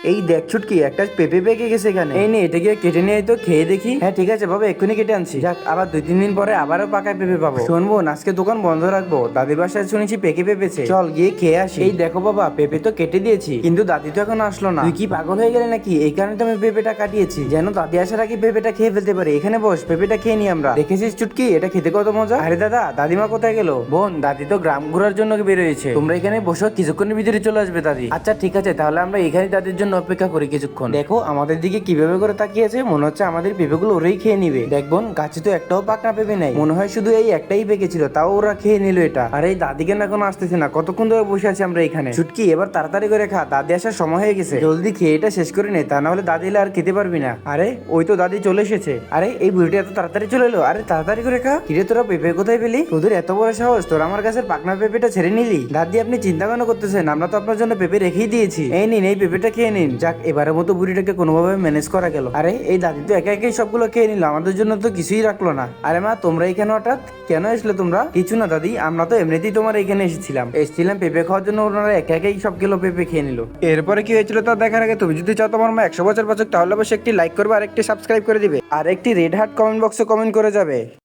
এই দেখ ছুটকি, একটা পেঁপে পেকে গেছে এখানে। এই নে, এটা গিয়ে কেটে নিয়ে আয় তো, খেয়ে দেখি। হ্যাঁ ঠিক আছে বাবা, এক্ষুনি কেটে আনছি। যাক, আবার 2-3 দিন পরে আবারও পাকা পেঁপে পাবো। শুনবো, আজকে দোকান বন্ধ রাখবো, দাদির বাসায় শুনেছি পেকে পেঁপেছে, চল গিয়ে খেয়ে আসি। এই দেখো বাবা, পেঁপে তো কেটে দিয়েছি, কিন্তু দাদি তো এখন আসলো না। তুই কি পাগল হয়ে গেলে নাকি? এই কারণে তো আমি পেঁপেটা কাটিয়েছি, যেন দাদি আসার আগে পেঁপেটা খেয়ে ফেলতে পারি। এখানে বস, পেঁপেটা খেয়ে নি আমরা। দেখেছিস চুটকি, এটা খেতে কত মজা। আরে দাদা, দাদিমা কোথায় গেল? বোন, দাদি তো গ্রাম ঘোরার জন্য বেরোয়েছে, তোমরা এখানে বসো, কিছুক্ষণের ভিতরে চলে আসবে দাদি। আচ্ছা ঠিক আছে, তাহলে আমরা এখানে দাদির জন্য অপেক্ষা করি কিছুক্ষণ। দেখো আমাদের দিকে কিভাবে করে তাকিয়েছে, মনে হচ্ছে আমাদের পেঁপেগুলো ওরাই খেয়ে নিবে। দেখবোন, গাছে তো একটাও পাকা পেঁপে নাই, মনে হয় শুধু এই একটাই পেকেছিল, তাও ওরা খেয়ে নিল এটা। আর এই দাদিকে না কোনো আসতেছে না, কতক্ষণ ধরে বসে আছি আমরা এখানে। ছুটকি, এবার তাড়াতাড়ি করে খা, দাদি আসার সময় হয়ে গেছে, জলদি খেয়ে এটা শেষ করে নে, তা না হলে দাদি এলে আর খেতে পারবি না। আরে ওই তো দাদি চলে এসেছে। আরে এই বুড়িটা এত তাড়াতাড়ি চলে এলো, আরে তাড়াতাড়ি করে খা। কিরে তোরা পেঁপে কোথায় পেলি? তোদের এত বড় সাহস, তোরা আমার কাছে পাকনা পেঁপেটা ছেড়ে নিলি? দাদি আপনি চিন্তা কেন করতেছেন, আমরা তো আপনার জন্য পেঁপে রেখেই দিয়েছি। এই নিন, এই পেঁপেটা খেয়ে নিন। যাক, এবারের মতো বুড়িটাকে কোনোভাবে ম্যানেজ করা গেল। আরে এই দাদি তো একা একাই সবগুলো খেয়ে নিল, আমাদের জন্য তো কিছুই রাখলো না। আরে মা, তোমরা এখানে হঠাৎ কেন আসলে তোমরা? কিছু না দাদি, আমরা তো এমনিতেই তোমার এখানে এসেছিলাম পেঁপে খাওয়ার জন্য, ওনারা একা একাই সব কিলো পেঁপে খেয়ে নিল। এরপরে কি হয়েছিল তা দেখার আগে তুমি যদি চাও তোমার মা 100 বছর বাঁচুক, তাহলে অবশ্যই একটি লাইক করবে আর একটি সাবস্ক্রাইব করে দিবে, আর একটি রেড হার্ট কমেন্ট বক্সে কমেন্ট করে যাবে।